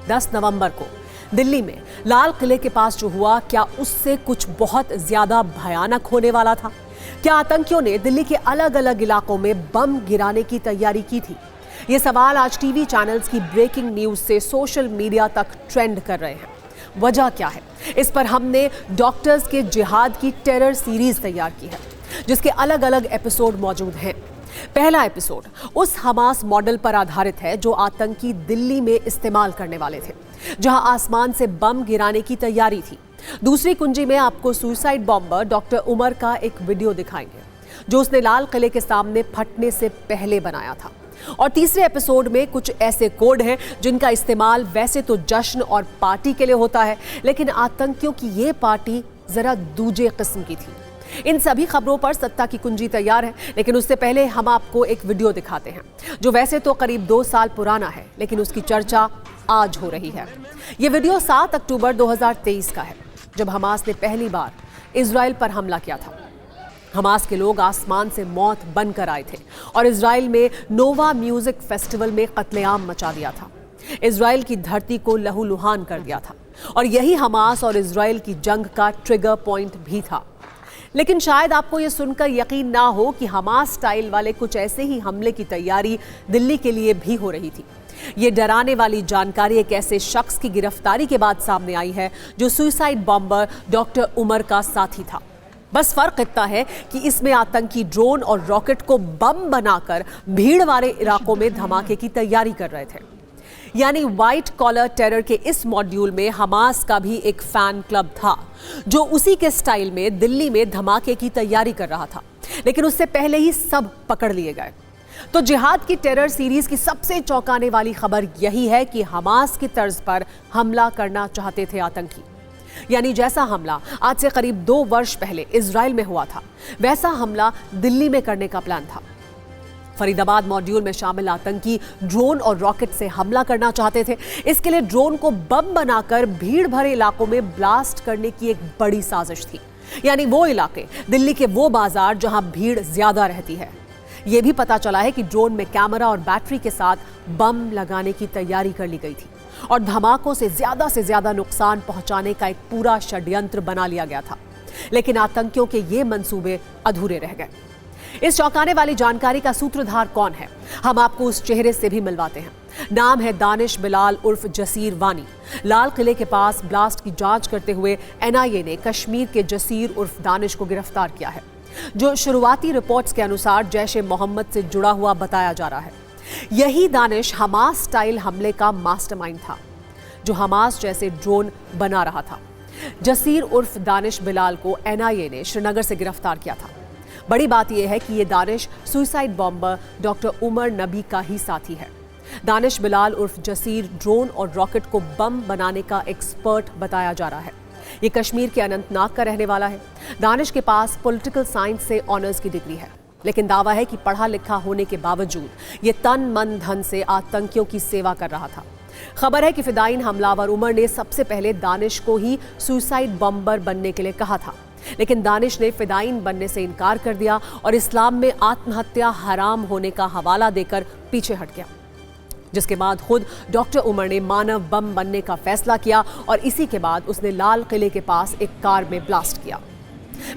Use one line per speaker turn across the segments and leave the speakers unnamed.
10 नवंबर को दिल्ली में लाल किले के पास जो हुआ, क्या उससे कुछ बहुत ज्यादा भयानक होने वाला था? क्या आतंकियों ने दिल्ली के अलग अलग इलाकों में बम गिराने की तैयारी की थी? ये सवाल आज टीवी चैनल्स की ब्रेकिंग न्यूज से सोशल मीडिया तक ट्रेंड कर रहे हैं। वजह क्या है? इस पर हमने डॉक्टर्स के जिहाद की टेरर सीरीज तैयार की है, जिसके अलग अलग एपिसोड मौजूद हैं। पहला एपिसोड उस हमास मॉडल पर आधारित है जो आतंकी दिल्ली में इस्तेमाल करने वाले थे, जहां आसमान से बम गिराने की तैयारी थी। दूसरी कुंजी में आपको सुसाइड बॉम्बर डॉक्टर उमर का एक वीडियो दिखाएंगे, जो उसने लाल किले के सामने फटने से पहले बनाया था। और तीसरे एपिसोड में कुछ ऐसे कोड हैं जिनका इस्तेमाल वैसे तो जश्न और पार्टी के लिए होता है, लेकिन आतंकियों की ये पार्टी जरा दूजे किस्म की थी। इन सभी खबरों पर सत्ता की कुंजी तैयार है, लेकिन उससे पहले हम आपको एक वीडियो दिखाते हैं, जो वैसे तो करीब 2 साल पुराना है, लेकिन उसकी चर्चा आज हो रही है। ये वीडियो 7 अक्टूबर 2023 का है, जब हमास ने पहली बार इजराइल पर हमला किया था। हमास के लोग आसमान से मौत बनकर आए थे और इजराइल में नोवा म्यूजिक फेस्टिवल में कत्लेआम मचा दिया था। इजराइल की धरती को लहूलुहान कर दिया था, और यही हमास और इजराइल की जंग का ट्रिगर पॉइंट भी था। लेकिन शायद आपको यह सुनकर यकीन ना हो कि हमास स्टाइल वाले कुछ ऐसे ही हमले की तैयारी दिल्ली के लिए भी हो रही थी। ये डराने वाली जानकारी एक ऐसे शख्स की गिरफ्तारी के बाद सामने आई है जो सुसाइड बॉम्बर डॉक्टर उमर का साथी था। बस फर्क इतना है कि इसमें आतंकी ड्रोन और रॉकेट को बम बनाकर भीड़ वाले इलाकों में धमाके की तैयारी कर रहे थे। यानी व्हाइट कॉलर टेरर के इस मॉड्यूल में हमास का भी एक फैन क्लब था, जो उसी के स्टाइल में दिल्ली में धमाके की तैयारी कर रहा था। लेकिन उससे पहले ही सब पकड़ लिए गए। तो जिहाद की टेरर सीरीज की सबसे चौंकाने वाली खबर यही है कि हमास की तर्ज पर हमला करना चाहते थे आतंकी। यानी जैसा हमला आज से करीब 2 वर्ष पहले इजराइल में हुआ था, वैसा हमला दिल्ली में करने का प्लान था। फरीदाबाद मॉड्यूल में शामिल आतंकी ड्रोन और रॉकेट से हमला करना चाहते थे। इसके लिए ड्रोन को बम बनाकर भीड़ भरे इलाकों में ब्लास्ट करने की एक बड़ी साजिश थी। यानी वो इलाके, दिल्ली के वो बाजार जहां भीड़ ज्यादा रहती है। यह भी पता चला है कि ड्रोन में कैमरा और बैटरी के साथ बम लगाने की तैयारी कर ली गई थी, और धमाकों से ज्यादा नुकसान पहुंचाने का एक पूरा षड्यंत्र बना लिया गया था। लेकिन आतंकियों के ये मंसूबे अधूरे रह गए। इस चौंकाने वाली जानकारी का सूत्रधार कौन है, हम आपको उस चेहरे से भी मिलवाते हैं। नाम है दानिश बिलाल उर्फ जसीर वानी। लाल किले के पास ब्लास्ट की जांच करते हुए एनआईए ने कश्मीर के जसीर उर्फ दानिश को गिरफ्तार किया है, जो शुरुआती रिपोर्ट्स के अनुसार जैश-ए मोहम्मद से जुड़ा हुआ बताया जा रहा है। यही दानिश हमास स्टाइल हमले का मास्टरमाइंड था, जो हमास जैसे ड्रोन बना रहा था। जसीर उर्फ दानिश बिलाल को एनआईए ने श्रीनगर से गिरफ्तार किया था। बड़ी बात यह है कि ये Danish suicide bomber doctor Umar Nabi का ही साथी है। दानिश बिलाल उर्फ जसीर ड्रोन और रॉकेट को बम बनाने का एक्सपर्ट बताया जा रहा है। ये कश्मीर के अनंतनाग का रहने वाला है। दानिश के पास पॉलिटिकल साइंस से ऑनर्स की डिग्री है, लेकिन दावा है कि पढ़ा लिखा होने के बावजूद ये तन मन धन से आतंकियों की सेवा कर रहा था। खबर है कि फिदायीन हमलावर उमर ने सबसे पहले दानिश को ही सुसाइड बॉम्बर बनने के लिए कहा था, लेकिन दानिश ने फिदायीन बनने से इनकार कर दिया और इस्लाम में आत्महत्या हराम होने का हवाला देकर पीछे हट गया। जिसके बाद खुद डॉक्टर उमर ने मानव बम बनने का फैसला किया, और इसी के बाद उसने लाल किले के पास एक कार में ब्लास्ट किया।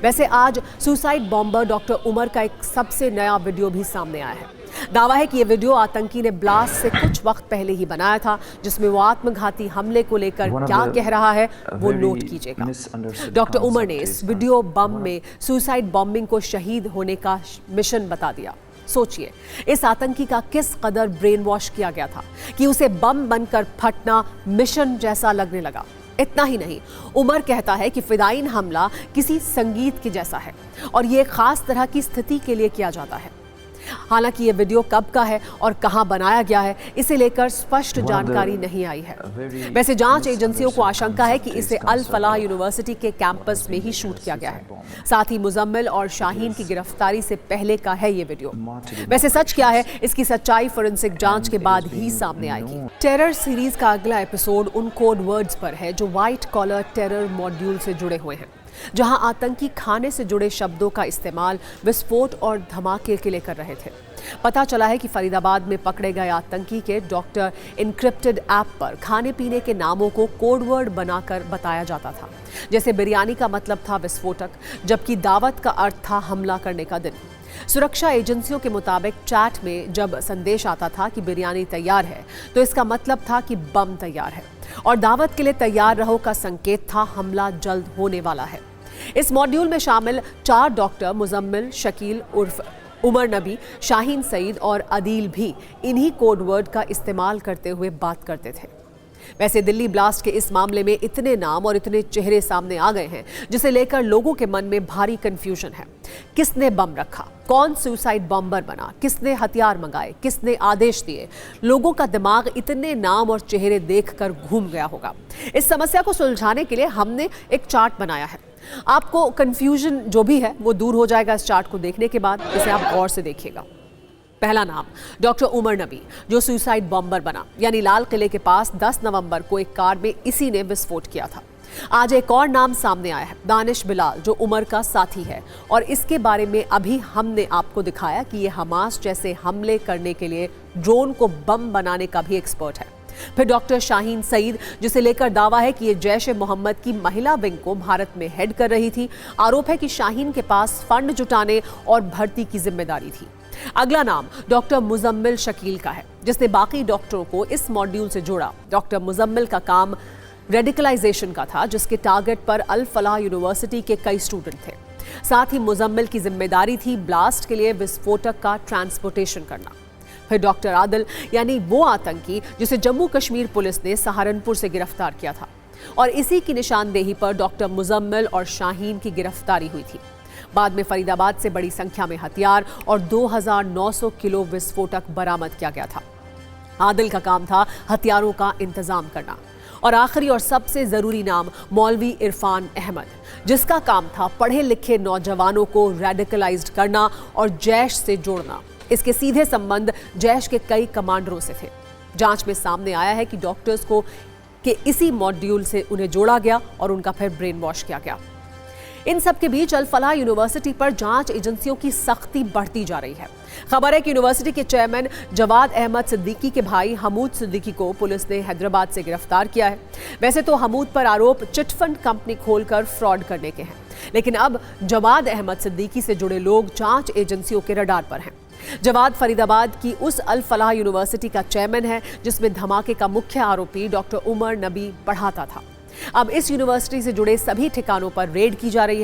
वैसे आज सुसाइड बॉम्बर डॉक्टर उमर का एक सबसे नया वीडियो भी सामने आया है। दावा है कि यह वीडियो आतंकी ने ब्लास्ट से कुछ वक्त पहले ही बनाया था, जिसमें वो आत्मघाती हमले को लेकर क्या कह रहा है वो नोट कीजिएगा। डॉक्टर उमर ने इस वीडियो बम में सुसाइड बॉम्बिंग को शहीद होने का मिशन बता दिया। सोचिए, इस आतंकी का किस कदर ब्रेन वॉश किया गया था कि उसे बम बनकर फटना मिशन जैसा लगने लगा। इतना ही नहीं, उमर कहता है कि फिदायीन हमला किसी संगीत के जैसा है, और ये एक खास तरह की स्थिति के लिए किया जाता है। हालांकि ये वीडियो कब का है और कहां बनाया गया है, इसे लेकर स्पष्ट जानकारी नहीं आई है। वैसे जांच एजेंसियों को आशंका है कि इसे अल फलाह यूनिवर्सिटी के कैंपस में ही शूट किया गया है। साथ ही मुजम्मिल और शाहीन की गिरफ्तारी से पहले का है ये वीडियो। वैसे सच क्या है, इसकी सच्चाई फोरेंसिक जांच के बाद ही सामने आएगी। टेरर सीरीज का अगला एपिसोड उन कोड वर्ड्स पर है जो व्हाइट कॉलर टेरर मॉड्यूल से जुड़े हुए हैं, जहां आतंकी खाने से जुड़े शब्दों का इस्तेमाल विस्फोट और धमाके के लिए कर रहे थे। पता चला है कि फरीदाबाद में पकड़े गए आतंकी के डॉक्टर इनक्रिप्टेड ऐप पर खाने पीने के नामों को कोडवर्ड बनाकर बताया जाता था। जैसे बिरयानी का मतलब था विस्फोटक, जबकि दावत का अर्थ था हमला करने का दिन। सुरक्षा एजेंसियों के मुताबिक चैट में जब संदेश आता था कि बिरयानी तैयार है तो इसका मतलब था कि बम तैयार है, और दावत के लिए तैयार रहो का संकेत था हमला जल्द होने वाला है। इस मॉड्यूल में शामिल 4 डॉक्टर मुजम्मिल, शकील उर्फ उमर नबी, शाहीन सईद और अदील भी इन्हीं कोडवर्ड का इस्तेमाल करते हुए बात करते थे। वैसे दिल्ली ब्लास्ट के इस मामले में इतने नाम और इतने चेहरे सामने आ गए हैं जिसे लेकर लोगों के मन में भारी कंफ्यूजन है। किसने बम रखा, कौन सुसाइड बॉम्बर बना, किसने हथियार मंगाए, किसने आदेश दिए। लोगों का दिमाग इतने नाम और चेहरे देखकर घूम गया होगा। इस समस्या को सुलझाने के लिए हमने एक चार्ट बनाया है। आपको कंफ्यूजन जो भी है वो दूर हो जाएगा इस चार्ट को देखने के बाद। इसे आप गौर से देखिएगा। पहला नाम डॉक्टर उमर नबी, जो सुसाइड बॉम्बर बना, यानी लाल किले के पास 10 नवंबर को एक कार में इसी ने विस्फोट किया था। आज एक और नाम सामने आया है, दानिश बिलाल, जो उमर का साथी है, और इसके बारे में अभी हमने आपको दिखाया कि ये हमास जैसे हमले करने के लिए ड्रोन को बम बनाने का भी एक्सपर्ट है। फिर डॉक्टर शाहीन सईद, जिसे लेकर दावा है कि ये जैश ए मोहम्मद की महिला विंग को भारत में हेड कर रही थी। आरोप है कि शाहीन के पास फंड जुटाने और भर्ती की जिम्मेदारी थी। अगला नाम डॉक्टर मुजम्मिल शकील का है, जिसने बाकी डॉक्टरों को इस मॉड्यूल से जोड़ा। डॉक्टर मुजम्मिल का काम रेडिकलाइजेशन का था, जिसके टारगेट पर अल फलाह यूनिवर्सिटी के कई स्टूडेंट थे। साथ ही मुजम्मिल की जिम्मेदारी थी ब्लास्ट के लिए विस्फोटक का ट्रांसपोर्टेशन करना। फिर डॉक्टर आदिल, यानी वो आतंकी जिसे जम्मू कश्मीर पुलिस ने सहारनपुर से गिरफ्तार किया था, और इसी की निशानदेही पर डॉक्टर मुजम्मिल और शाहीन की गिरफ्तारी हुई थी। बाद में फरीदाबाद से बड़ी संख्या में हथियार और 2900 किलो विस्फोटक बरामद किया गया था। आदिल का काम था हथियारों का इंतजाम करना। और आखिरी और सबसे जरूरी नाम मौलवी इरफान अहमद, जिसका काम था पढ़े लिखे नौजवानों को रेडिकलाइज्ड करना और जैश से जोड़ना। इसके सीधे संबंध जैश के कई कमांडरों से थे। जांच में सामने आया है कि डॉक्टर्स को के इसी मॉड्यूल से उन्हें जोड़ा गया और उनका फिर ब्रेन वॉश किया गया। इन सब के बीच अल फलाह यूनिवर्सिटी पर जांच एजेंसियों की सख्ती बढ़ती जा रही है। खबर है कि यूनिवर्सिटी के चेयरमैन जवाद अहमद सिद्दीकी के भाई हमूद सिद्दीकी को पुलिस ने हैदराबाद से गिरफ्तार किया है। वैसे तो हमूद पर आरोप चिटफंड कंपनी खोलकर फ्रॉड करने के हैं, लेकिन अब जवाद अहमद सिद्दीकी से जुड़े लोग जांच एजेंसियों के रडार पर हैं। जवाद फरीदाबाद की उस अल फलाह यूनिवर्सिटी का चेयरमैन है जिसमें धमाके का मुख्य आरोपी डॉक्टर उमर नबी पढ़ाता था। अब इस यूनिवर्सिटी से जुड़े सभी ठिकानों पर रेड की जा रही है।